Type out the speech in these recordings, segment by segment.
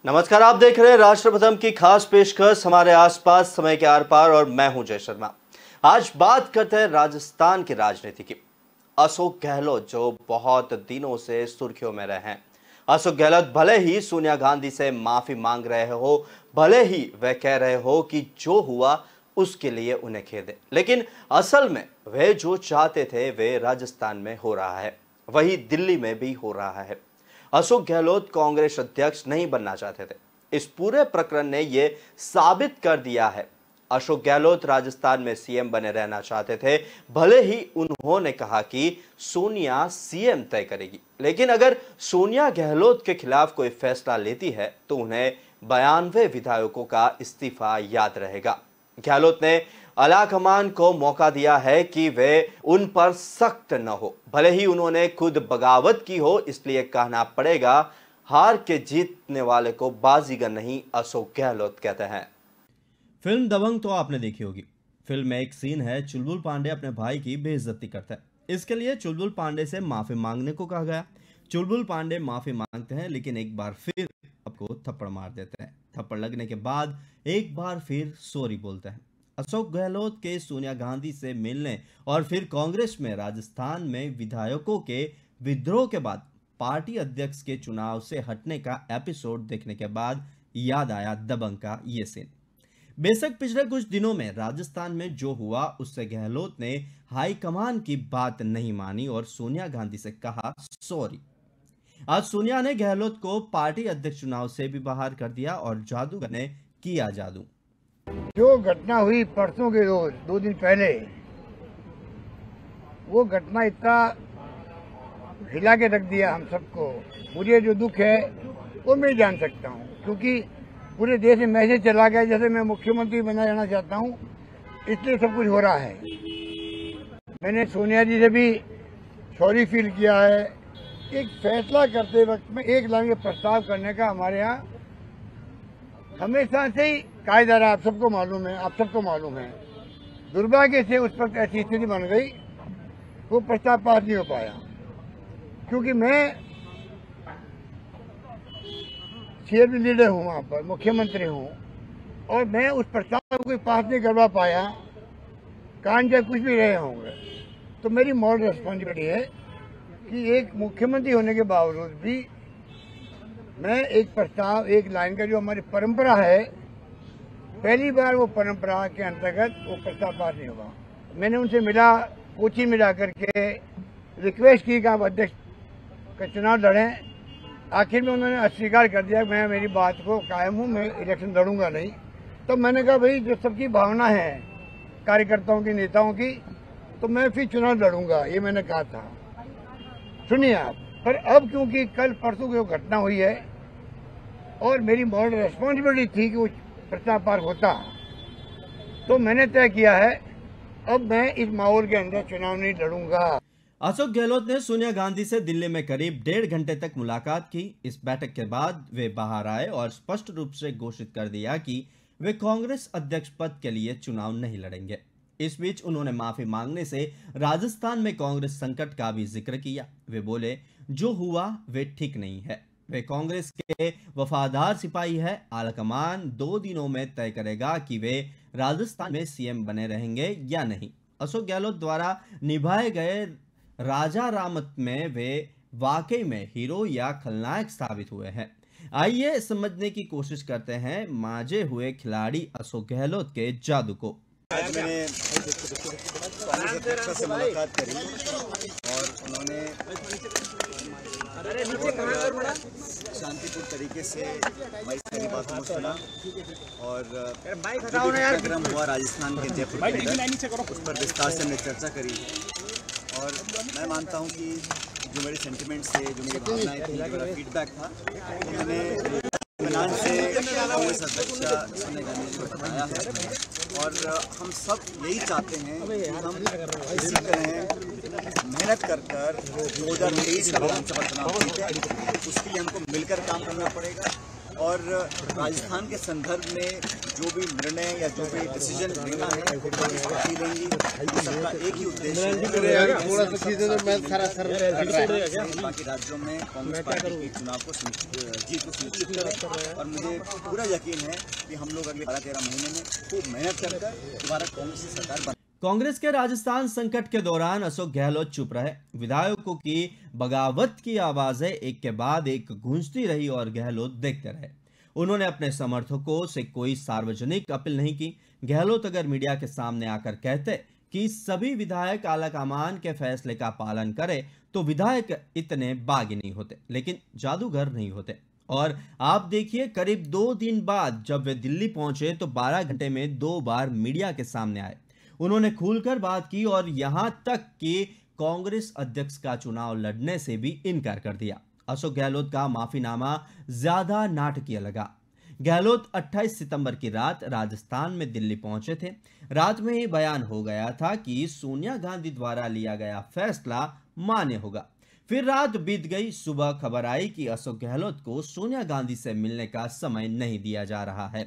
नमस्कार, आप देख रहे हैं राष्ट्र प्रथम की खास पेशकश हमारे आसपास समय के आर पार और मैं हूं जय शर्मा। आज बात करते हैं राजस्थान की राजनीति की। अशोक गहलोत जो बहुत दिनों से सुर्खियों में रहे हैं। अशोक गहलोत भले ही सोनिया गांधी से माफी मांग रहे हो, भले ही वह कह रहे हो कि जो हुआ उसके लिए उन्हें खेद है, लेकिन असल में वे जो चाहते थे वे राजस्थान में हो रहा है, वही दिल्ली में भी हो रहा है। अशोक गहलोत कांग्रेस अध्यक्ष नहीं बनना चाहते थे। इस पूरे प्रकरण ने यह साबित कर दिया है। अशोक गहलोत राजस्थान में सीएम बने रहना चाहते थे, भले ही उन्होंने कहा कि सोनिया सीएम तय करेगी, लेकिन अगर सोनिया गहलोत के खिलाफ कोई फैसला लेती है तो उन्हें 92 विधायकों का इस्तीफा याद रहेगा। गहलोत ने आलाकमान को मौका दिया है कि वे उन पर सख्त न हो, भले ही उन्होंने खुद बगावत की हो, इसलिए कहना पड़ेगा हार के जीतने वाले को बाजीगर नहीं, अशोक गहलोत कहते हैं। फिल्म दबंग तो आपने देखी होगी। फिल्म में एक सीन है, चुलबुल पांडे अपने भाई की बेइज्जती करता है। इसके लिए चुलबुल पांडे से माफी मांगने को कहा गया। चुलबुल पांडे माफी मांगते हैं, लेकिन एक बार फिर आपको थप्पड़ मार देते हैं। थप्पड़ लगने के बाद एक बार फिर सॉरी बोलते हैं। अशोक गहलोत के सोनिया गांधी से मिलने और फिर कांग्रेस में राजस्थान में विधायकों के विद्रोह के बाद पार्टी अध्यक्ष के चुनाव से हटने का एपिसोड देखने के बाद याद आया दबंग का ये सीन। बेशक पिछले कुछ दिनों में राजस्थान में जो हुआ उससे गहलोत ने हाईकमान की बात नहीं मानी और सोनिया गांधी से कहा सॉरी। आज सोनिया ने गहलोत को पार्टी अध्यक्ष चुनाव से भी बाहर कर दिया और जादूगर ने किया जादू। जो घटना हुई परसों के रोज 2 दिन पहले, वो घटना इतना हिला के रख दिया हम सबको। मुझे जो दुख है वो मैं जान सकता हूँ, क्योंकि पूरे देश में मैसेज चला गया जैसे मैं मुख्यमंत्री बना जाना चाहता हूँ, इसलिए सब कुछ हो रहा है। मैंने सोनिया जी से भी सॉरी फील किया है। एक फैसला करते वक्त में एक लाइन का प्रस्ताव करने का हमारे यहाँ हमेशा से ही कायदा रहा, आप सबको मालूम है। दुर्भाग्य से उस वक्त ऐसी स्थिति बन गई, वो प्रस्ताव पास नहीं हो पाया, क्योंकि मैं सीएम लीडर हूँ, वहाँ पर मुख्यमंत्री हूँ, और मैं उस प्रस्ताव को पास नहीं करवा पाया। कान जब कुछ भी रहे होंगे, तो मेरी मॉरल रिस्पॉन्सिबिलिटी है कि एक मुख्यमंत्री होने के बावजूद भी मैं एक प्रस्ताव, एक लाइन का जो हमारी परंपरा है, पहली बार वो परंपरा के अंतर्गत वो प्रस्ताव पास नहीं हुआ। मैंने उनसे मिला, कोची में जाकर के रिक्वेस्ट की कि आप अध्यक्ष का चुनाव लड़ें। आखिर में उन्होंने अस्वीकार कर दिया। मैं मेरी बात को कायम हूँ, मैं इलेक्शन लड़ूंगा नहीं। तो मैंने कहा भाई, जो सबकी भावना है कार्यकर्ताओं की, नेताओं की, तो मैं फिर चुनाव लड़ूंगा, ये मैंने कहा था। सुनिए आप, पर अब क्योंकि कल परसों की घटना हुई है और मेरी मॉरल रिस्पॉन्सिबिलिटी थी कि वो प्रस्ताव पास होता, तो मैंने तय किया है अब मैं इस माहौल के अंदर चुनाव नहीं लड़ूंगा। अशोक गहलोत ने सोनिया गांधी से दिल्ली में करीब 1.5 घंटे तक मुलाकात की। इस बैठक के बाद वे बाहर आए और स्पष्ट रूप से घोषित कर दिया कि वे कांग्रेस अध्यक्ष पद के लिए चुनाव नहीं लड़ेंगे। इस बीच उन्होंने माफी मांगने से राजस्थान में कांग्रेस संकट का भी जिक्र किया। वे बोले जो हुआ वे ठीक नहीं है, वे कांग्रेस के वफादार सिपाही है। आलाकमान 2 दिनों में तय करेगा कि वे राजस्थान में सीएम बने रहेंगे या नहीं। अशोक गहलोत द्वारा निभाए गए राजा रामत में वे वाकई में हीरो या खलनायक साबित हुए हैं। आइए समझने की कोशिश करते हैं मांझे हुए खिलाड़ी अशोक गहलोत के जादू को। आज मैंने कांग्रेस अध्यक्ष से मुलाकात करी और उन्होंने शांतिपूर्ण तरीके से हमारी सारी बातों को सुना और जो घटनाक्रम हुआ राजस्थान के जयपुर में, उस पर विस्तार से हमने चर्चा करी। और मैं मानता हूं कि जो मेरे सेंटिमेंट्स थे, जो मेरी भावनाएं थी, जो मेरा फीडबैक था, मैंने इत्मीनान से कांग्रेस अध्यक्ष सोनिया गांधी जी को बताया है। और हम सब यही चाहते हैं कि हम इसी तरह मेहनत कर 2023 में विधानसभा चुनाव जीतें। उसके लिए हमको मिलकर काम करना पड़ेगा और राजस्थान के संदर्भ में जो भी निर्णय या जो भी डिसीजन लेना है वो कांग्रेस पार्टी लेंगी। वो सबका एक ही उद्देश्य है, बाकी राज्यों में कांग्रेस पार्टी के चुनाव को जीत को सुनिश्चित करें। और मुझे पूरा यकीन है कि हम लोग अगले 12-13 महीने में खूब मेहनत कर दोबारा कांग्रेस की सरकार बन। कांग्रेस के राजस्थान संकट के दौरान अशोक गहलोत चुप रहे। विधायकों की बगावत की आवाजें एक के बाद एक गूंजती रही और गहलोत देखते रहे। उन्होंने अपने समर्थकों से कोई सार्वजनिक अपील नहीं की। गहलोत अगर मीडिया के सामने आकर कहते कि सभी विधायक आलाकमान के फैसले का पालन करें तो विधायक इतने बागी नहीं होते, लेकिन जादूगर नहीं होते। और आप देखिए, करीब 2 दिन बाद जब वे दिल्ली पहुंचे तो 12 घंटे में 2 बार मीडिया के सामने आए। उन्होंने खुलकर बात की और यहां तक कि कांग्रेस अध्यक्ष का चुनाव लड़ने से भी इनकार कर दिया। अशोक गहलोत का माफीनामा ज्यादा नाटकीय लगा। गहलोत 28 सितंबर की रात राजस्थान में दिल्ली पहुंचे थे। रात में ही बयान हो गया था कि सोनिया गांधी द्वारा लिया गया फैसला मान्य होगा। फिर रात बीत गई, सुबह खबर आई कि अशोक गहलोत को सोनिया गांधी से मिलने का समय नहीं दिया जा रहा है।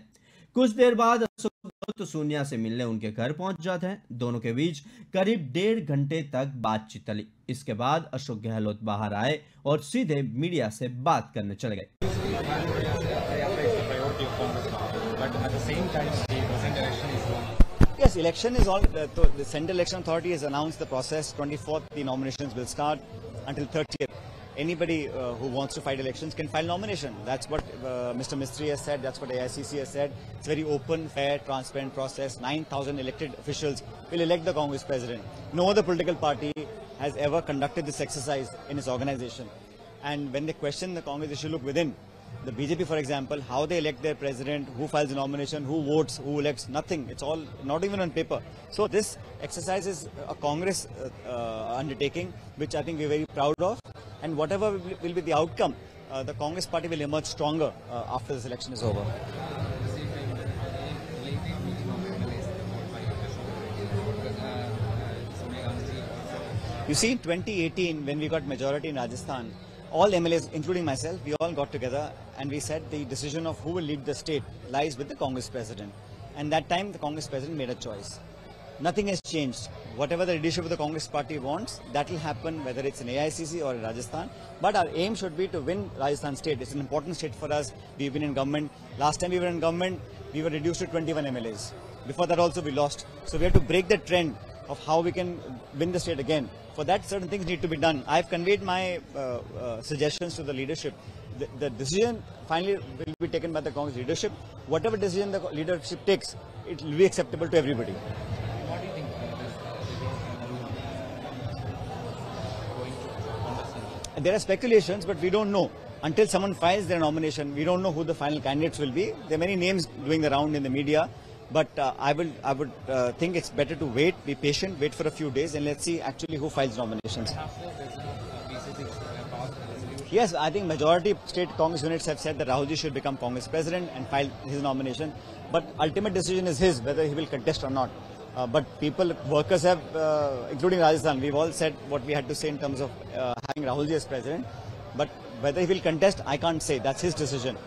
कुछ देर बाद अशोक गहलोत सोनिया से मिलने उनके घर पहुंच जाते हैं। दोनों के बीच करीब 1.5 घंटे तक बातचीत चली। इसके बाद अशोक गहलोत बाहर आए और सीधे मीडिया से बात करने चले गए। Yes, election is all. The Central Election Authority has announced the process. 24th, the nominations will start until 30th. Anybody who wants to fight elections can file nomination. That's what Mr. Mistry has said. That's what AICC has said. It's a very open, fair, transparent process. 9,000 elected officials will elect the Congress president. No other political party has ever conducted this exercise in its organization. And when they question the Congress, they should look within. The BJP, for example, how they elect their president, who files a nomination, who votes, who elects, nothing. It's all not even on paper. So this exercise is a Congress undertaking, which I think we're very proud of. And whatever will be the outcome, the Congress party will emerge stronger after this election is over. You see, in 2018, when we got majority in Rajasthan, all MLAs, including myself, we all got together and we said the decision of who will lead the state lies with the Congress president. And that time, the Congress president made a choice. Nothing has changed. Whatever the leadership of the Congress party wants, that will happen whether it's in AICC or in Rajasthan. But our aim should be to win Rajasthan state. It's an important state for us. We've been in government. Last time we were in government, we were reduced to 21 MLAs. Before that also we lost. So we have to break the trend of how we can win the state again. For that, certain things need to be done. I've conveyed my suggestions to the leadership. The decision finally will be taken by the Congress leadership. Whatever decision the leadership takes, it will be acceptable to everybody. What do you think There are speculations, but we don't know. Until someone files their nomination, we don't know who the final candidates will be. There are many names doing the round in the media. But I would think it's better to wait, be patient, wait for a few days, and let's see actually who files nominations. Yes, I think majority state Congress units have said that Rahulji should become Congress president and file his nomination. But ultimate decision is his, whether he will contest or not. But people, workers have, including Rajasthan, we've all said what we had to say in terms of having Rahulji as president. But whether he will contest, I can't say. That's his decision.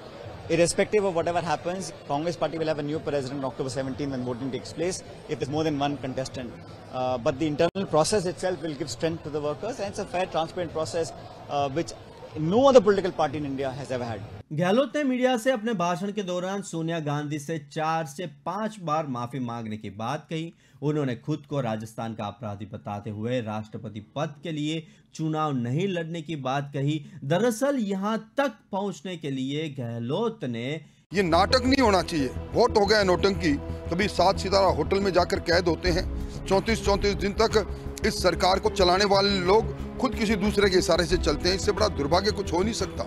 Irrespective of whatever happens, Congress party will have a new president on October 17th when voting takes place, if there's more than one contestant. But the internal process itself will give strength to the workers, and it's a fair, transparent process which no other political party in India has ever had. Gehlot ने media से अपने भाषण के दौरान सोनिया गांधी से 4 से 5 बार माफी मांगने की बात कही। उन्होंने खुद को राजस्थान का अपराधी बताते हुए राष्ट्रपति पद के लिए चुनाव नहीं लड़ने की बात कही। दरअसल यहां तक पहुंचने के लिए गहलोत ने ये नाटक नहीं होना चाहिए। वोट हो गया नौटंकी, कभी 7 सितारा होटल में जाकर कैद होते हैं। 34 दिन तक इस सरकार को चलाने वाले लोग खुद किसी दूसरे के इशारे से चलते हैं। इससे बड़ा दुर्भाग्य कुछ हो नहीं सकता।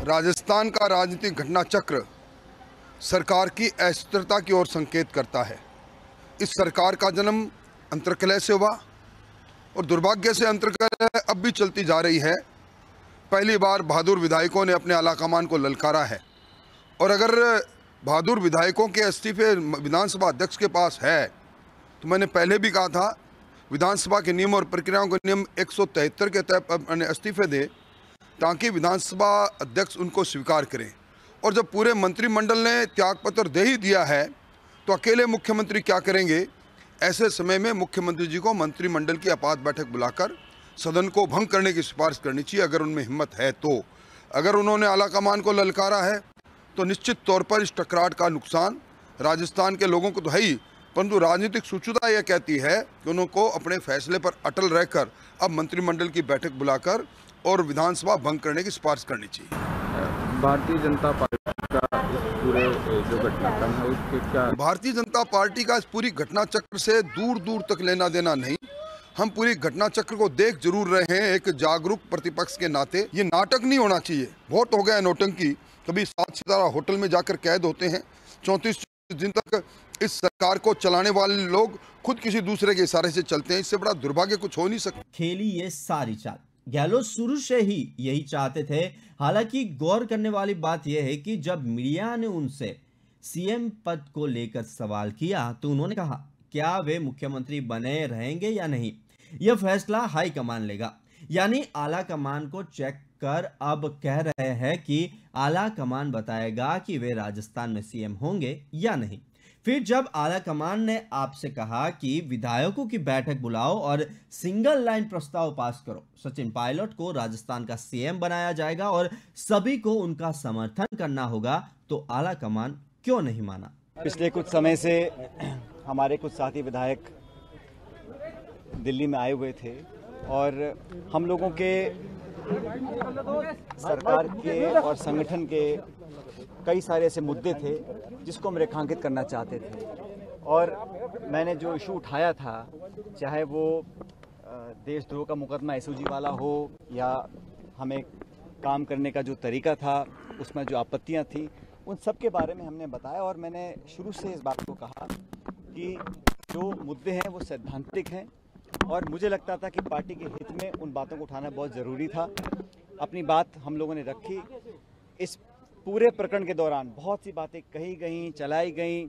राजस्थान का राजनीतिक घटना चक्र सरकार की अस्थिरता की ओर संकेत करता है। इस सरकार का जन्म अंतर्कलह से हुआ और दुर्भाग्य से अंतर्कलह अब भी चलती जा रही है। पहली बार बहादुर विधायकों ने अपने आलाकमान को ललकारा है और अगर बहादुर विधायकों के इस्तीफे विधानसभा अध्यक्ष के पास है तो मैंने पहले भी कहा था विधानसभा के नियम और प्रक्रियाओं के नियम 173 के तहत इस्तीफे दे ताकि विधानसभा अध्यक्ष उनको स्वीकार करें। और जब पूरे मंत्रिमंडल ने त्यागपत्र दे ही दिया है तो अकेले मुख्यमंत्री क्या करेंगे। ऐसे समय में मुख्यमंत्री जी को मंत्रिमंडल की आपात बैठक बुलाकर सदन को भंग करने की सिफारिश करनी चाहिए अगर उनमें हिम्मत है तो। अगर उन्होंने आलाकमान को ललकारा है तो निश्चित तौर पर इस टकराट का नुकसान राजस्थान के लोगों को तो है ही, परंतु राजनीतिक सूचना यह कहती है कि उनको अपने फैसले पर अटल रहकर अब मंत्रिमंडल की बैठक बुलाकर और विधानसभा भंग करने की सिफारिश करनी चाहिए। भारतीय जनता पार्टी का इस पूरे जो घटनाक्रम है उसके क्या? भारतीय जनता पार्टी का इस पूरी घटना चक्र से दूर दूर तक लेना देना नहीं। हम पूरी घटना चक्र को देख जरूर रहे हैं एक जागरूक प्रतिपक्ष के नाते। ये नाटक नहीं होना चाहिए। बहुत हो गया नौटंकी। कभी 7 सितारा होटल में जाकर कैद होते हैं, 34 दिन तक इस सरकार को चलाने वाले लोग खुद किसी दूसरे के इशारे से चलते हैं। इससे बड़ा दुर्भाग्य कुछ हो नहीं सकता। खेली ये सारी चाल। गहलोत शुरू से ही यही चाहते थे। हालांकि गौर करने वाली बात यह है कि जब मीडिया ने उनसे सीएम पद को लेकर सवाल किया तो उन्होंने कहा क्या वे मुख्यमंत्री बने रहेंगे या नहीं, यह फैसला हाईकमान लेगा। यानी आला कमान को चेक कर अब कह रहे हैं कि आला कमान बताएगा कि वे राजस्थान में सीएम होंगे या नहीं। फिर जब आला कमान ने आपसे कहा कि विधायकों की बैठक बुलाओ और सिंगल लाइन प्रस्ताव पास करो, सचिन पायलट को राजस्थान का सीएम बनाया जाएगा और सभी को उनका समर्थन करना होगा, तो आला कमान क्यों नहीं माना। पिछले कुछ समय से हमारे कुछ साथी विधायक दिल्ली में आए हुए थे और हम लोगों के सरकार के और संगठन के कई सारे ऐसे मुद्दे थे जिसको हम रेखांकित करना चाहते थे। और मैंने जो इशू उठाया था, चाहे वो देशद्रोह का मुकदमा एसओजी वाला हो या हमें काम करने का जो तरीका था उसमें जो आपत्तियां थी, उन सब के बारे में हमने बताया। और मैंने शुरू से इस बात को कहा कि जो मुद्दे हैं वो सैद्धांतिक हैं और मुझे लगता था कि पार्टी के हित में उन बातों को उठाना बहुत ज़रूरी था। अपनी बात हम लोगों ने रखी। इस पूरे प्रकरण के दौरान बहुत सी बातें कही गई, चलाई गई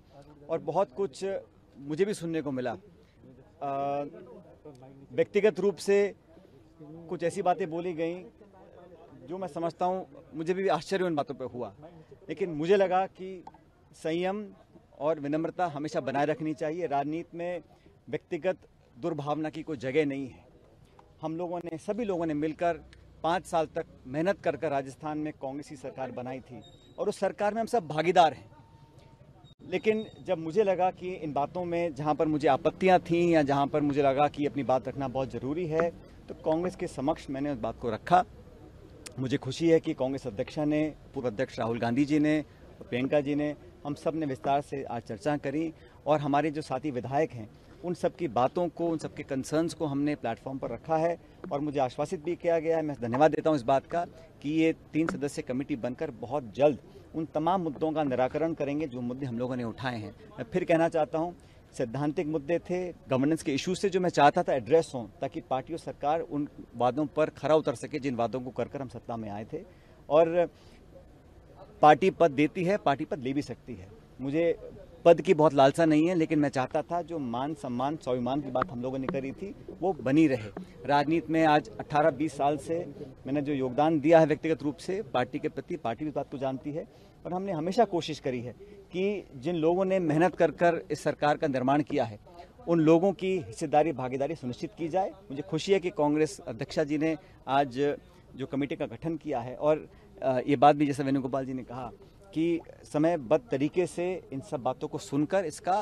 और बहुत कुछ मुझे भी सुनने को मिला। व्यक्तिगत रूप से कुछ ऐसी बातें बोली गई जो मैं समझता हूँ मुझे भी आश्चर्य उन बातों पे हुआ। लेकिन मुझे लगा कि संयम और विनम्रता हमेशा बनाए रखनी चाहिए। राजनीति में व्यक्तिगत दुर्भावना की कोई जगह नहीं है। हम लोगों ने, सभी लोगों ने मिलकर 5 साल तक मेहनत कर राजस्थान में कांग्रेस की सरकार बनाई थी और उस सरकार में हम सब भागीदार हैं। लेकिन जब मुझे लगा कि इन बातों में जहां पर मुझे आपत्तियां थीं या जहां पर मुझे लगा कि अपनी बात रखना बहुत ज़रूरी है, तो कांग्रेस के समक्ष मैंने उस बात को रखा। मुझे खुशी है कि कांग्रेस अध्यक्षा ने, पूर्व अध्यक्ष राहुल गांधी जी ने, प्रियंका जी ने, हम सब ने विस्तार से आज चर्चा करी और हमारे जो साथी विधायक हैं उन सब की बातों को, उन सब के कंसर्न्स को हमने प्लेटफॉर्म पर रखा है। और मुझे आश्वासित भी किया गया है, मैं धन्यवाद देता हूं इस बात का, कि ये 3 सदस्य कमेटी बनकर बहुत जल्द उन तमाम मुद्दों का निराकरण करेंगे जो मुद्दे हम लोगों ने उठाए हैं। मैं फिर कहना चाहता हूं, सैद्धांतिक मुद्दे थे, गवर्नेंस के इश्यूज से जो मैं चाहता था एड्रेस हों, ताकि पार्टी और सरकार उन वादों पर खरा उतर सके जिन वादों को कर हम सत्ता में आए थे। और पार्टी पद देती है, पार्टी पद ले भी सकती है। मुझे पद की बहुत लालसा नहीं है, लेकिन मैं चाहता था जो मान सम्मान स्वाभिमान की बात हम लोगों ने करी थी वो बनी रहे। राजनीति में आज 18-20 साल से मैंने जो योगदान दिया है व्यक्तिगत रूप से पार्टी के प्रति, पार्टी भी बात को जानती है। और हमने हमेशा कोशिश करी है कि जिन लोगों ने मेहनत कर इस सरकार का निर्माण किया है उन लोगों की हिस्सेदारी, भागीदारी सुनिश्चित की जाए। मुझे खुशी है कि कांग्रेस अध्यक्षा जी ने आज जो कमेटी का गठन किया है और ये बात भी जैसा वेणुगोपाल जी ने कहा कि समयबद्ध तरीके से इन सब बातों को सुनकर इसका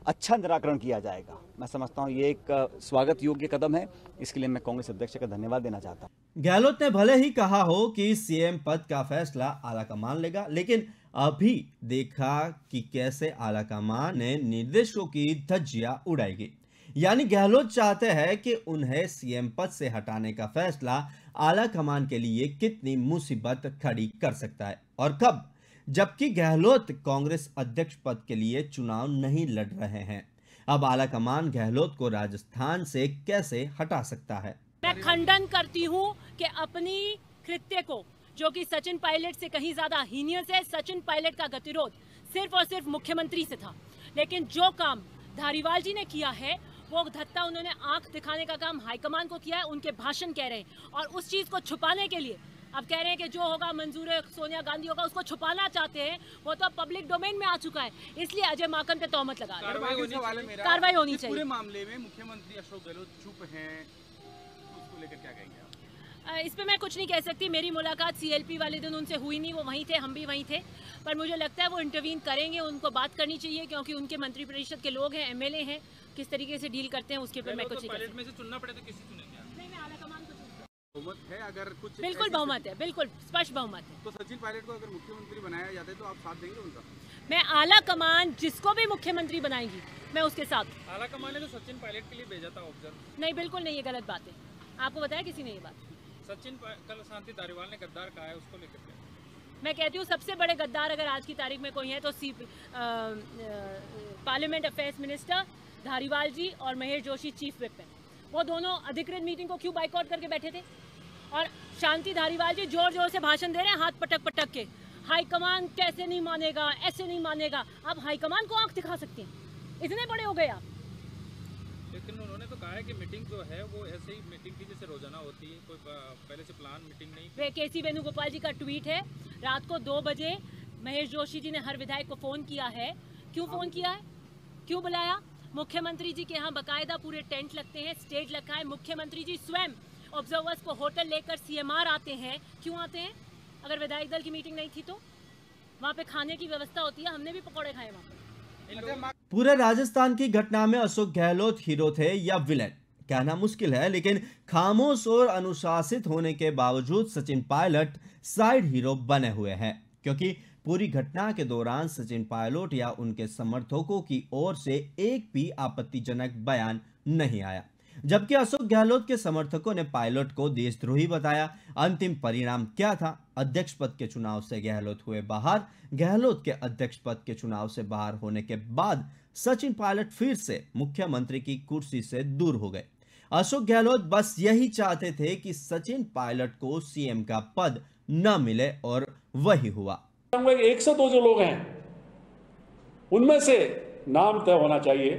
अच्छा निराकरण किया जाएगा। मैं समझता हूं ये एक स्वागत योग्य कदम है। इसके लिए मैं कांग्रेस अध्यक्ष का धन्यवाद देना चाहता हूं। गहलोत ने भले ही कहा हो कि सीएम पद का फैसला आलाकमान लेगा, लेकिन अभी देखा कि कैसे आलाकमान ने निर्देशों की धज्जियां उड़ाएगी। यानी गहलोत चाहते हैं कि उन्हें सीएम पद से हटाने का फैसला आला कमान के लिए कितनी मुसीबत खड़ी कर सकता है और कब। जबकि गहलोत कांग्रेस अध्यक्ष पद के लिए चुनाव नहीं लड़ रहे हैं। अब आलाकमान गहलोत को राजस्थान से कैसे हटा सकता है? मैं खंडन करती हूं कि अपनी कृत्य को, जो कि सचिन पायलट से कहीं ज्यादा हीनियस है, सचिन पायलट का गतिरोध सिर्फ और सिर्फ मुख्यमंत्री से था, लेकिन जो काम धारीवाल जी ने किया है वो धत्ता उन्होंने आंख दिखाने का काम हाईकमान को किया है। उनके भाषण कह रहे हैं और उस चीज को छुपाने के लिए अब कह रहे हैं कि जो होगा मंजूर है सोनिया गांधी होगा, उसको छुपाना चाहते हैं। वो तो अब पब्लिक डोमेन में आ चुका है, इसलिए अजय माकन पे तोहमत लगा रहे हैं। कार्रवाई होनी चाहिए। पूरे मामले में मुख्यमंत्री अशोक गहलोत चुप हैं, उसको लेकर क्या कहेंगे आप? इस पे मैं कुछ नहीं कह सकती। मेरी मुलाकात CLP वाले दिन उनसे हुई नहीं, वो वहीं थे, हम भी वहीं थे, पर मुझे लगता है वो इंटरवीन करेंगे, उनको बात करनी चाहिए क्योंकि उनके मंत्री परिषद के लोग हैं, MLA हैं, किस तरीके से डील करते हैं उसके ऊपर मैं कुछ नहीं कह सकती। में से चुनना पड़े तो किसी चुनेंगे आप? नहीं, मैं आलाकमान को चुनूंगी। बहुमत है अगर कुछ? बिल्कुल बहुमत है, बिल्कुल स्पष्ट बहुमत है। तो सचिन पायलट को अगर मुख्यमंत्री बनाया जाता है तो आप साथ देंगे उनका? मैं आलाकमान जिसको भी मुख्यमंत्री बनाएगी मैं उसके साथ। आलाकमान ने तो सचिन पायलट के लिए भेजा था ऑब्जर्व। नहीं, बिल्कुल नहीं, ये गलत बात है। आपको बताया किसी ने ये बात? सचिन कल शांति धारीवाल ने गद्दार कहा है, उसको लेकर के मैं कहती हूँ सबसे बड़े गद्दार अगर आज की तारीख में कोई है तो पार्लियामेंट अफेयर्स मिनिस्टर धारीवाल जी और महेश जोशी चीफ विप हैं। वो दोनों अधिकृत मीटिंग को क्यों बाइकआउट करके बैठे थे? और शांति धारीवाल जी जोर जोर से भाषण दे रहे हैं, हाथ पटक पटक के, हाईकमान कैसे नहीं मानेगा, ऐसे नहीं मानेगा। आप हाईकमान को आंख दिखा सकते हैं, इतने बड़े हो गए आप। लेकिन उन्होंने तो कहा है कि मीटिंग जो है वो ऐसे ही मीटिंग की जैसे रोजाना होती है, कोई पहले से प्लान मीटिंग नहीं। KC वेणुगोपाल जी का ट्वीट है, रात को 2 बजे महेश जोशी जी ने हर विधायक को फोन किया है। क्यों फोन किया है, क्यों बुलाया? मुख्यमंत्री जी के यहाँ बकायदा पूरे टेंट लगते हैं, स्टेज लगा है। मुख्यमंत्री जी स्वयं ऑब्जर्वर्स को होटल लेकर CMR आते हैं। क्यों आते हैं? अगर विधायक दल की मीटिंग नहीं थी तो वहाँ पे खाने की व्यवस्था होती है, हमने भी पकौड़े खाए वहाँ पे। पूरे राजस्थान की घटना में अशोक गहलोत हीरो थे या विलेन कहना मुश्किल है, लेकिन खामोश और अनुशासित होने के बावजूद सचिन पायलट साइड हीरो बने हुए हैं, क्योंकि पूरी घटना के दौरान सचिन पायलट या उनके समर्थकों की ओर से एक भी आपत्तिजनक बयान नहीं आया, जबकि अशोक गहलोत के समर्थकों ने पायलट को देशद्रोही बताया। अंतिम परिणाम क्या था? अध्यक्ष पद के चुनाव से गहलोत हुए बाहर। गहलोत के अध्यक्ष पद के चुनाव से बाहर होने के बाद सचिन पायलट फिर से मुख्यमंत्री की कुर्सी से दूर हो गए। अशोक गहलोत बस यही चाहते थे कि सचिन पायलट को CM का पद न मिले और वही हुआ। 102 जो लोग हैं उनमें से नाम तय होना चाहिए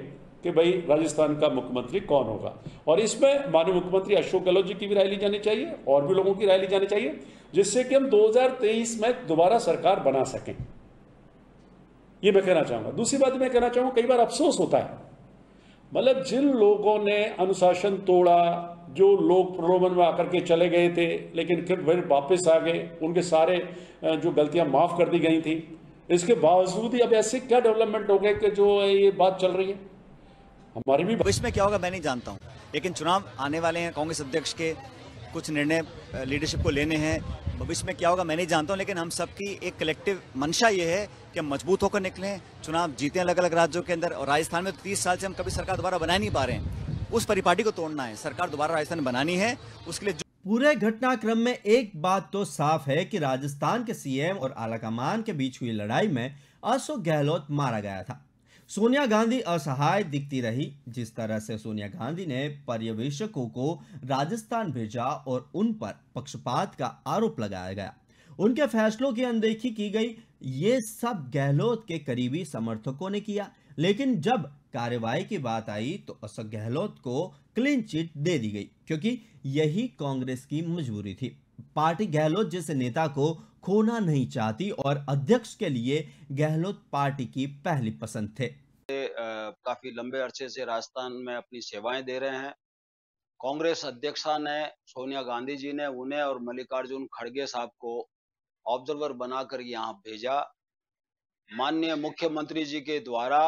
कि भाई राजस्थान का मुख्यमंत्री कौन होगा, और इसमें माननीय मुख्यमंत्री अशोक गहलोत जी की भी राय ली जानी चाहिए और भी लोगों की राय ली जानी चाहिए, जिससे कि हम 2023 में दोबारा सरकार बना सकें। ये मैं कहना चाहूंगा। दूसरी बात मैं कहना चाहूंगा, कई बार अफसोस होता है, मतलब जिन लोगों ने अनुशासन तोड़ा, जो लोग प्रलोभन में आकर के चले गए थे लेकिन फिर वापस आ गए, उनके सारे जो गलतियां माफ कर दी गई थी, इसके बावजूद ही अब ऐसे क्या डेवलपमेंट हो गए कि जो ये बात चल रही है हमारी भी। भविष्य में क्या होगा मैं नहीं जानता हूं, लेकिन चुनाव आने वाले हैं, कांग्रेस अध्यक्ष के कुछ निर्णय लीडरशिप को लेने हैं। भविष्य में क्या होगा मैं नहीं जानता हूं, लेकिन हम सबकी एक कलेक्टिव मंशा ये है कि हम मजबूत होकर निकलें, चुनाव जीते अलग अलग राज्यों के अंदर। और राजस्थान में 30 साल से हम कभी सरकार दोबारा बना नहीं पा रहे हैं, उस परिपाटी को तोड़ना है, सरकार दोबारा राजस्थान में बनानी है। उसके लिए पूरे घटनाक्रम में एक बात तो साफ है कि राजस्थान के CM और आलाकमान के बीच हुई लड़ाई में अशोक गहलोत मारा गया था। सोनिया गांधी असहाय दिखती रही। जिस तरह से सोनिया गांधी ने पर्यवेक्षकों को राजस्थान भेजा और उन पर पक्षपात का आरोप लगाया गया, उनके फैसलों की अनदेखी की गई, ये सब गहलोत के करीबी समर्थकों ने किया। लेकिन जब कार्रवाई की बात आई तो अशोक गहलोत को क्लीन चिट दे दी गई, क्योंकि यही कांग्रेस की मजबूरी थी। पार्टी गहलोत जैसे नेता को खोना नहीं चाहती और अध्यक्ष के लिए गहलोत पार्टी की पहली पसंद थे। काफी लंबे अरसे से राजस्थान में अपनी सेवाएं दे रहे हैं। कांग्रेस अध्यक्षा ने, सोनिया गांधी जी ने उन्हें और मल्लिकार्जुन खड़गे साहब को ऑब्जर्वर बनाकर यहाँ भेजा। माननीय मुख्यमंत्री जी के द्वारा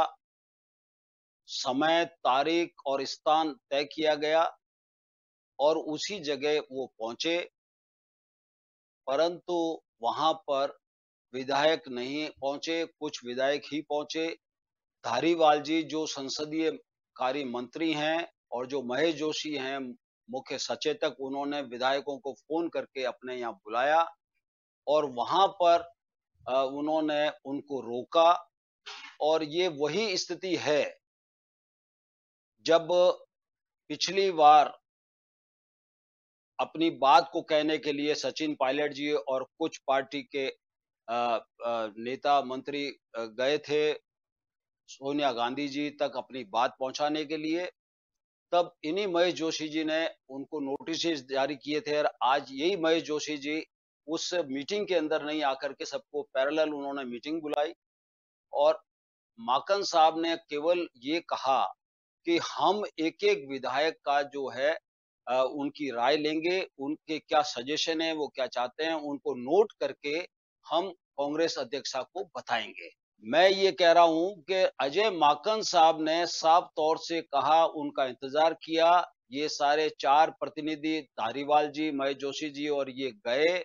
समय, तारीख और स्थान तय किया गया और उसी जगह वो पहुंचे, परंतु वहां पर विधायक नहीं पहुंचे, कुछ विधायक ही पहुंचे। धारीवाल जी जो संसदीय कार्य मंत्री हैं और जो महेश जोशी हैं मुख्य सचेतक, उन्होंने विधायकों को फोन करके अपने यहाँ बुलाया और वहां पर उन्होंने उनको रोका। और ये वही स्थिति है जब पिछली बार अपनी बात को कहने के लिए सचिन पायलट जी और कुछ पार्टी के नेता मंत्री गए थे सोनिया गांधी जी तक अपनी बात पहुंचाने के लिए, तब इन्हीं महेश जोशी जी ने उनको नोटिस जारी किए थे। और आज यही महेश जोशी जी उस मीटिंग के अंदर नहीं आकर के सबको पैरेलल उन्होंने मीटिंग बुलाई और माकन साहब ने केवल ये कहा कि हम एक एक विधायक का जो है उनकी राय लेंगे, उनके क्या सजेशन है, वो क्या चाहते हैं, उनको नोट करके हम कांग्रेस अध्यक्षा को बताएंगे। मैं ये कह रहा हूं कि अजय माकन साहब ने साफ तौर से कहा, उनका इंतजार किया, ये सारे 4 प्रतिनिधि धारीवाल जी, महेश जोशी जी और ये गए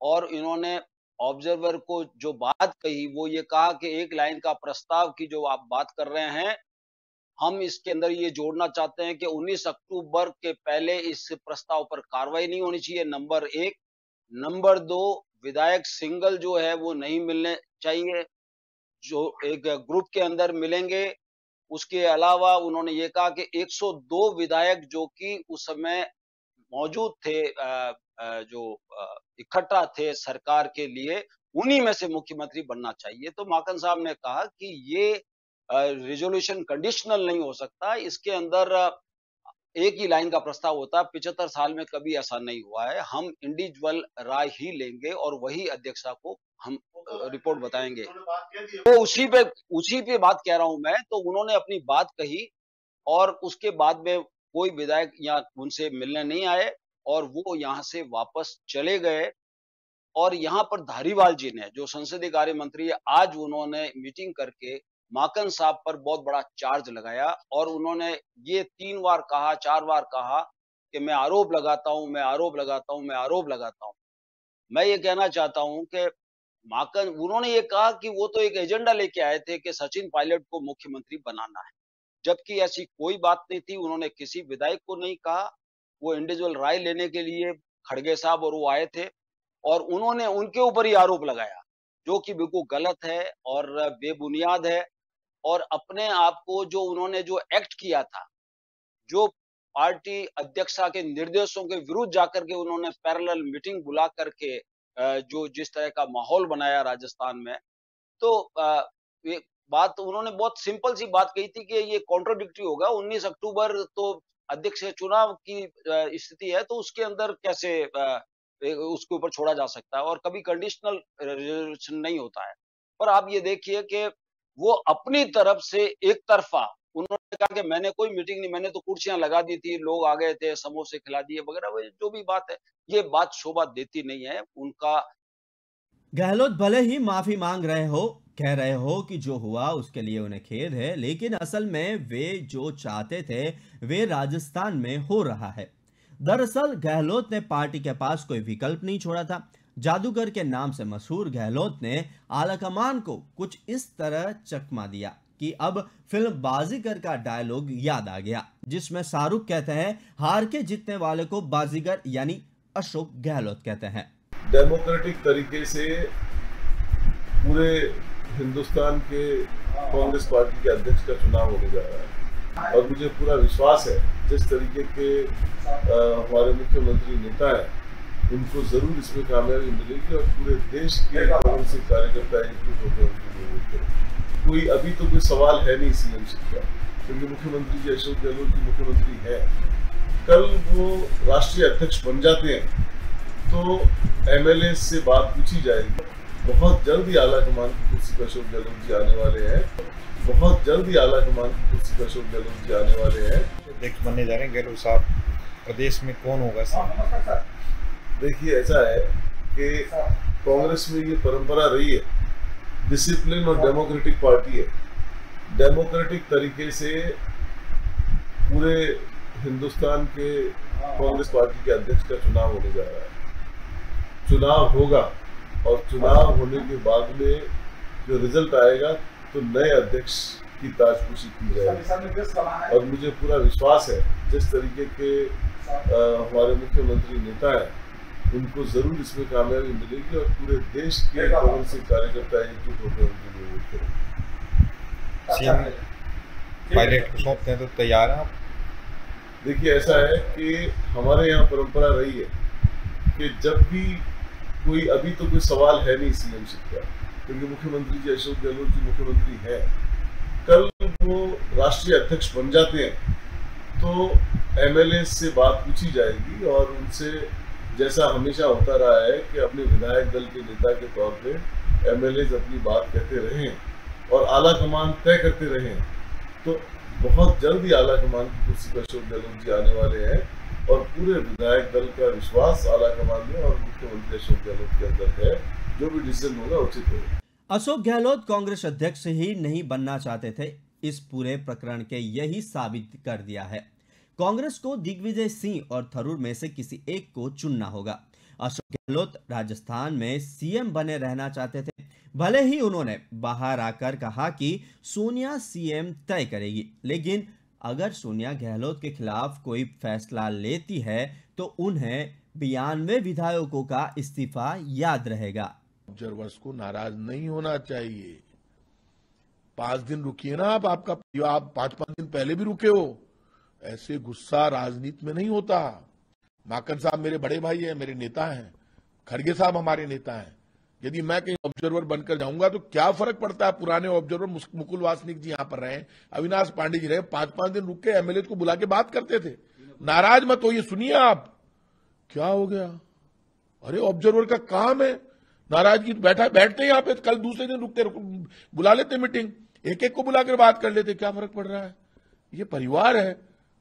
और इन्होंने ऑब्जर्वर को जो बात कही वो ये कहा कि एक लाइन का प्रस्ताव की जो आप बात कर रहे हैं, हम इसके अंदर ये जोड़ना चाहते हैं कि 19 अक्टूबर के पहले इस प्रस्ताव पर कार्रवाई नहीं होनी चाहिए, नंबर 1। नंबर 2, विधायक सिंगल जो है वो नहीं मिलने चाहिए, जो एक ग्रुप के अंदर मिलेंगे। उसके अलावा उन्होंने ये कहा कि 102 विधायक जो कि उस समय मौजूद थे, जो इकट्ठा थे सरकार के लिए, उन्हीं में से मुख्यमंत्री बनना चाहिए। तो माकन साहब ने कहा कि ये रिजोल्यूशन कंडीशनल नहीं हो सकता, इसके अंदर एक ही लाइन का प्रस्ताव होता है। 75 साल में कभी ऐसा नहीं हुआ है। हम इंडिविजुअल राय ही लेंगे और वही अध्यक्षा को हम रिपोर्ट बताएंगे। तो उसी पे बात कह रहा हूं मैं। तो उन्होंने अपनी बात कही और उसके बाद में कोई विधायक यहाँ उनसे मिलने नहीं आए और वो यहाँ से वापस चले गए। और यहाँ पर धारीवाल जी ने, जो संसदीय कार्य मंत्री है, आज उन्होंने मीटिंग करके माकन साहब पर बहुत बड़ा चार्ज लगाया और उन्होंने ये 3 बार कहा, 4 बार कहा कि मैं आरोप लगाता हूं, मैं आरोप लगाता हूं, मैं आरोप लगाता हूं। मैं ये कहना चाहता हूं कि माकन, उन्होंने ये कहा कि वो तो एक एजेंडा लेके आए थे कि सचिन पायलट को मुख्यमंत्री बनाना है, जबकि ऐसी कोई बात नहीं थी। उन्होंने किसी विधायक को नहीं कहा, वो इंडिविजुअल राय लेने के लिए खड़गे साहब और वो आए थे और उन्होंने उनके ऊपर ही आरोप लगाया, जो कि बिल्कुल गलत है और बेबुनियाद है। और अपने आप को जो उन्होंने जो एक्ट किया था, जो पार्टी अध्यक्षा के निर्देशों के विरुद्ध जाकर के उन्होंने पैरेलल मीटिंग बुला करके जो जिस तरह का माहौल बनाया राजस्थान में, तो एक बात उन्होंने बहुत सिंपल सी बात कही थी कि ये कॉन्ट्रोडिक्टरी होगा। 19 अक्टूबर तो अध्यक्ष चुनाव की स्थिति है, तो उसके अंदर कैसे उसके ऊपर छोड़ा जा सकता है और कभी कंडीशनल रिजोल्यूशन नहीं होता है। पर आप ये देखिए कि वो अपनी तरफ से एक तरफा उन्होंने कहा कि मैंने कोई मीटिंग नहीं, मैंने तो कुर्सियां लगा दी थी, लोग आ गए थे, समोसे खिला दिए वगैरह, वो जो भी बात है, ये बात शोभा देती नहीं है। उनका गहलोत भले ही माफी मांग रहे हो, कह रहे हो कि जो हुआ उसके लिए उन्हें खेद है, लेकिन असल में वे जो चाहते थे वे राजस्थान में हो रहा है। दरअसल गहलोत ने पार्टी के पास कोई विकल्प नहीं छोड़ा था। जादूगर के नाम से मशहूर गहलोत ने आलाकमान को कुछ इस तरह चकमा दिया कि अब फिल्म बाजीगर का डायलॉग याद आ गया, जिसमें शाहरुख कहते हैं हार के जीतने वाले को बाजीगर यानी अशोक गहलोत कहते हैं। डेमोक्रेटिक तरीके से पूरे हिंदुस्तान के कांग्रेस पार्टी के अध्यक्ष का चुनाव होने जा रहा है और मुझे पूरा विश्वास है जिस तरीके के हमारे मुख्यमंत्री नेता हैं, उनको जरूर इसमें कामयाबी मिलेगी और पूरे देश के कांग्रेस कार्यकर्ता एकजुट होकर उनकी जरूरत करेंगे। कोई अभी तो कोई सवाल है नहीं सीएमशिप का, क्योंकि मुख्यमंत्री जी अशोक गहलोत जी मुख्यमंत्री है। कल वो राष्ट्रीय अध्यक्ष बन जाते हैं तो एमएलए से बात पूछी जाएगी। बहुत जल्द ही आला कमान की कुर्सी पर अशोक गहलोत जी आने वाले हैं, बहुत जल्द ही आला कमान की कुर्सी पर अशोक गहलोत जी आने वाले हैं। अध्यक्ष बनने जा रहे हैं गहलोत साहब, प्रदेश में कौन होगा? देखिए, ऐसा है कि कांग्रेस में ये परंपरा रही है, डिसिप्लिन और डेमोक्रेटिक पार्टी है। डेमोक्रेटिक तरीके से पूरे हिंदुस्तान के कांग्रेस पार्टी के अध्यक्ष का चुनाव होने जा रहा है। चुनाव होगा और चुनाव होने के बाद में जो रिजल्ट आएगा तो नए अध्यक्ष की ताजपोशी की जाएगी और मुझे पूरा विश्वास है जिस तरीके के हमारे मुख्यमंत्री नेता हैं, उनको जरूर इसमें कामयाबी मिलेगी और पूरे देश के कांग्रेसी कार्यकर्ता एकजुट होकर उनके लिए वोट करेंगे। सीएम पायलट को सौंपते हैं तो तैयार हैं आप? देखिए, ऐसा है कि हमारे यहाँ परंपरा रही है कि जब भी कोई, अभी तो कोई सवाल है नहीं सीएमशिप का, क्योंकि मुख्यमंत्री जी अशोक गहलोत जी मुख्यमंत्री हैं। कल वो राष्ट्रीय अध्यक्ष बन जाते हैं तो एमएलए से बात पूछी जाएगी और उनसे, जैसा हमेशा होता रहा है कि अपने विधायक दल के नेता के तौर पे एमएलए अपनी बात कहते रहें और आला कमान तय करते रहें, तो बहुत जल्द ही आला कमान की कुर्सी पर अशोक गहलोत जी आने वाले हैं और पूरे विधायक दल का विश्वास आला कमान में और मुख्यमंत्री अशोक गहलोत के अंदर है। जो भी डिसीजन होगा उचित होगा। अशोक गहलोत कांग्रेस अध्यक्ष ही नहीं बनना चाहते थे, इस पूरे प्रकरण के यही साबित कर दिया है। कांग्रेस को दिग्विजय सिंह और थरूर में से किसी एक को चुनना होगा। अशोक गहलोत राजस्थान में सीएम बने रहना चाहते थे, भले ही उन्होंने बाहर आकर कहा कि सोनिया सीएम तय करेगी, लेकिन अगर सोनिया गहलोत के खिलाफ कोई फैसला लेती है तो उन्हें 92 विधायकों का इस्तीफा याद रहेगा। ऑब्जर्वर्स को नाराज नहीं होना चाहिए। 5 दिन रुकिए ना आप, आप 5-5 दिन पहले भी रुके हो। ऐसे गुस्सा राजनीति में नहीं होता। माकन साहब मेरे बड़े भाई हैं, मेरे नेता हैं, खड़गे साहब हमारे नेता हैं। यदि मैं कहीं ऑब्जर्वर बनकर जाऊंगा तो क्या फर्क पड़ता है? पुराने ऑब्जर्वर मुकुल वासनिक जी यहां पर रहे, अविनाश पांडे जी रहे, 5-5 दिन रुक के एमएलए को बुला के बात करते थे। नाराज मत होइए, सुनिए आप क्या हो गया। अरे ऑब्जर्वर का काम है नाराजगी, बैठते यहाँ पे, कल दूसरे दिन रुकते, बुला लेते मीटिंग, एक एक को बुलाकर बात कर लेते, क्या फर्क पड़ रहा है? ये परिवार है।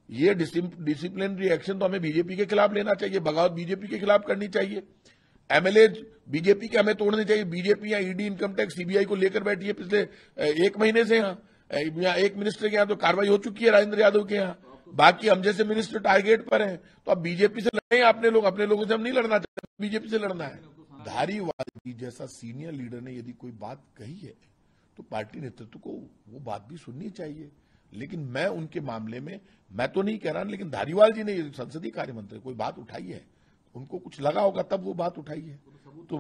ये डिसिप्लिनरी एक्शन तो हमें बीजेपी के खिलाफ लेना चाहिए, बगावत बीजेपी के खिलाफ करनी चाहिए। एमएलए बीजेपी के हमें तोड़ने चाहिए। बीजेपी या ईडी, इनकम टैक्स, सीबीआई को लेकर बैठी है पिछले 1 महीने से। यहाँ एक मिनिस्टर के यहाँ तो कार्रवाई हो चुकी है, राजेंद्र यादव के यहाँ। बाकी हम जैसे मिनिस्टर टारगेट पर हैं, तो अब बीजेपी से लड़े अपने लोगों से हम नहीं लड़ना चाहते, बीजेपी से लड़ना है। धारीवाल जी जैसा सीनियर लीडर ने यदि कोई बात कही है तो पार्टी नेतृत्व को वो बात भी सुननी चाहिए। लेकिन मैं उनके मामले में, मैं तो नहीं कह रहा, लेकिन धारीवाल जी ने संसदीय कार्य मंत्री कोई बात उठाई है, उनको कुछ लगा होगा तब वो बात उठाई है, तो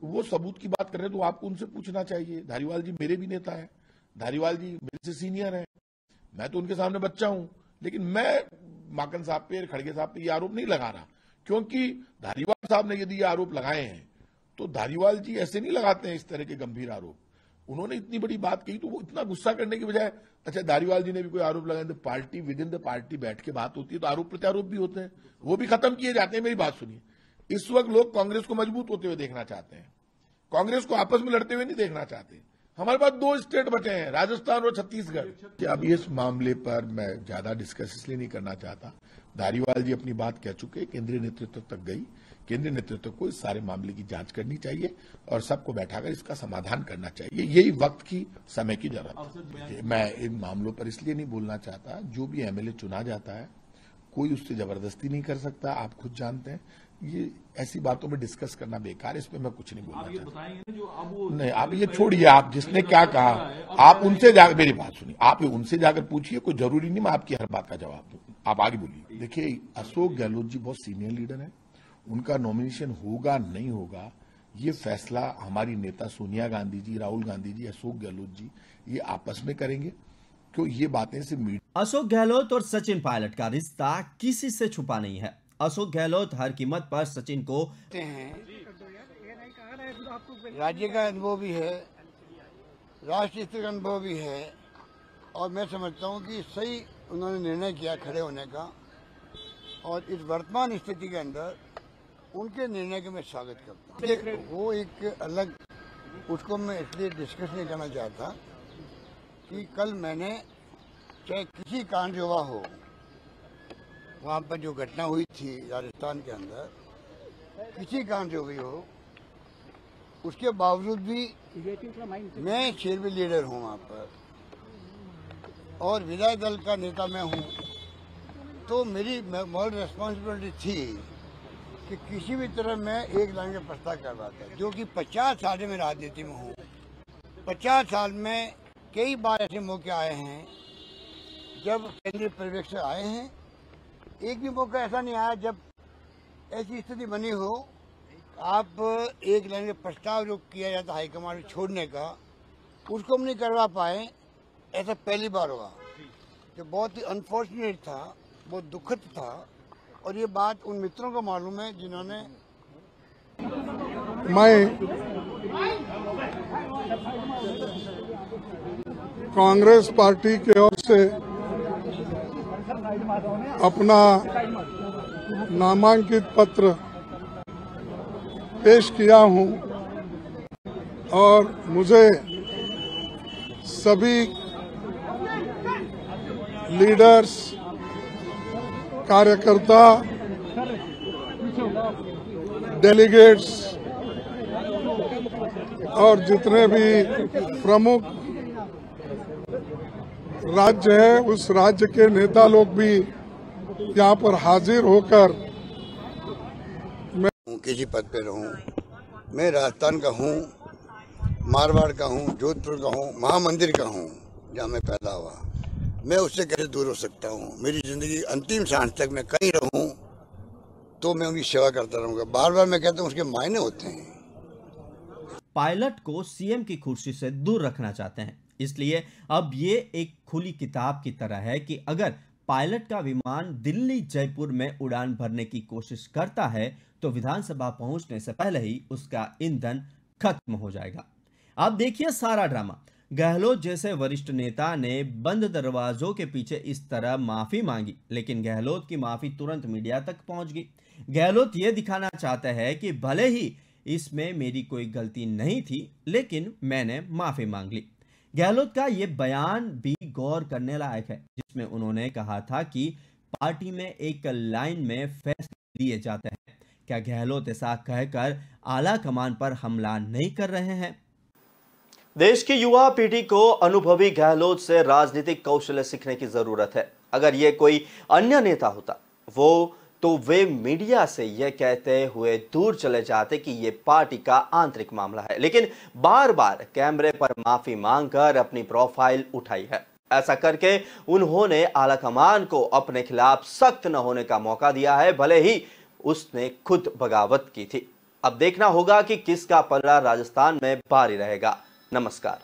वो सबूत की बात कर रहे हैं, तो आपको उनसे पूछना चाहिए। धारीवाल जी मेरे भी नेता है, धारीवाल जी मेरे से सीनियर है, मैं तो उनके सामने बच्चा हूं। लेकिन मैं माकन साहब पे, खड़गे साहब पे ये आरोप नहीं लगा रहा, क्योंकि धारीवाल साहब ने यदि ये आरोप लगाए हैं तो धारीवाल जी ऐसे नहीं लगाते हैं इस तरह के गंभीर आरोप। उन्होंने इतनी बड़ी बात कही तो वो इतना गुस्सा करने की बजाय, अच्छा धारीवाल जी ने भी कोई आरोप लगाए तो party, with in the party बैठ के बात होती है, तो आरोप प्रत्यारोप भी होते हैं, वो भी खत्म किए जाते हैं। मेरी बात सुनिए, इस वक्त लोग कांग्रेस को मजबूत होते हुए देखना चाहते हैं, कांग्रेस को आपस में लड़ते हुए नहीं देखना चाहते। हमारे पास 2 स्टेट बचे हैं, राजस्थान और छत्तीसगढ़। अब इस मामले पर मैं ज्यादा डिस्कस इसलिए नहीं करना चाहता। धारीवाल जी अपनी बात कह चुके, केंद्रीय नेतृत्व तक गई, केंद्रीय नेतृत्व को इस सारे मामले की जांच करनी चाहिए और सबको बैठाकर इसका समाधान करना चाहिए। यही वक्त की, समय की जरूरत है। मैं इन मामलों पर इसलिए नहीं बोलना चाहता, जो भी एमएलए चुना जाता है कोई उससे जबरदस्ती नहीं कर सकता, आप खुद जानते हैं। ये ऐसी बातों में डिस्कस करना बेकार है, इस पे मैं कुछ नहीं बोलना चाहता। नहीं, आप ये छोड़िए, आप जिसने क्या कहा आप उनसे जाकर, मेरी बात सुनिए, आप उनसे जाकर पूछिए, कोई जरूरी नहीं मैं आपकी हर बात का जवाब दूं, आप आगे बोलिए। देखिए, अशोक गहलोत जी बहुत सीनियर लीडर है, उनका नॉमिनेशन होगा नहीं होगा ये फैसला हमारी नेता सोनिया गांधी जी, राहुल गांधी जी, अशोक गहलोत जी ये आपस में करेंगे, क्यों ये बातें से मीडिया। अशोक गहलोत और सचिन पायलट का रिश्ता किसी से छुपा नहीं है। अशोक गहलोत हर कीमत पर सचिन को हैं, राज्य का अनुभव भी है, राष्ट्रीय स्तर का अनुभव भी है, और मैं समझता हूं कि सही उन्होंने निर्णय किया खड़े होने का, और इस वर्तमान स्थिति के अंदर उनके निर्णय का मैं स्वागत करता हूँ। वो एक अलग, उसको मैं इसलिए डिस्कस नहीं करना चाहता कि कल मैंने, चाहे किसी कांड जो हुआ हो, वहाँ पर जो घटना हुई थी राजस्थान के अंदर, किसी कांड जो हुई हो, उसके बावजूद भी मैं शेरवी लीडर हूँ वहाँ पर और विधायक दल का नेता मैं हूँ, तो मेरी मॉरल रिस्पॉन्सिबिलिटी थी कि किसी भी तरह मैं एक लाइन का प्रस्ताव करवाता, जो कि 50 साल में राजनीति में हूँ। 50 साल में कई बार ऐसे मौके आए हैं जब केंद्रीय पर्यवेक्षक आए हैं, एक भी मौका ऐसा नहीं आया जब ऐसी स्थिति बनी हो, आप एक लाइन का प्रस्ताव जो किया जाता हाईकमान में छोड़ने का, उसको हम नहीं करवा पाए, ऐसा पहली बार हुआ, जो बहुत ही अनफॉर्चुनेट था, बहुत दुखद था। और ये बात उन मित्रों को मालूम है जिन्होंने मैं कांग्रेस पार्टी की ओर से अपना नामांकित पत्र पेश किया हूं और मुझे सभी लीडर्स, कार्यकर्ता, डेलीगेट्स और जितने भी प्रमुख राज्य है उस राज्य के नेता लोग भी यहाँ पर हाजिर होकर मैं किसी पद पे रहूं। मैं राजस्थान का हूं, मारवाड़ का हूं, जोधपुर का हूं, महामंदिर का हूं, जहाँ मैं पैदा हुआ। मैं उससे कैसे दूर हो सकता हूं? मेरी जिंदगी अंतिम सांस तक मैं कहीं रहूं तो मैं उनकी सेवा करता रहूंगा। बार बार मैं कहता हूं उसके मायने होते हैं। पायलट को सीएम की कुर्सी से दूर रखना चाहते हैं, इसलिए अब ये एक खुली किताब की तरह है कि अगर पायलट का विमान दिल्ली जयपुर में उड़ान भरने की कोशिश करता है तो विधानसभा पहुंचने से पहले ही उसका ईंधन खत्म हो जाएगा। आप देखिए सारा ड्रामा। गहलोत जैसे वरिष्ठ नेता ने बंद दरवाजों के पीछे इस तरह माफी मांगी, लेकिन गहलोत की माफी तुरंत मीडिया तक पहुंच गई। गहलोत यह दिखाना चाहते हैं कि भले ही इसमें मेरी कोई गलती नहीं थी, लेकिन मैंने माफी मांग ली। गहलोत का यह बयान भी गौर करने लायक है, जिसमें उन्होंने कहा था कि पार्टी में एक लाइन में फैसले लिए जाते हैं। क्या गहलोत ऐसा कहकर आला कमान पर हमला नहीं कर रहे हैं? देश की युवा पीढ़ी को अनुभवी गहलोत से राजनीतिक कौशल सीखने की जरूरत है। अगर ये कोई अन्य नेता होता तो वे मीडिया से यह कहते हुए दूर चले जाते कि ये पार्टी का आंतरिक मामला है, लेकिन बार बार कैमरे पर माफी मांगकर अपनी प्रोफाइल उठाई है। ऐसा करके उन्होंने आलाकमान को अपने खिलाफ सख्त न होने का मौका दिया है, भले ही उसने खुद बगावत की थी। अब देखना होगा कि किसका पलड़ा राजस्थान में भारी रहेगा। नमस्कार।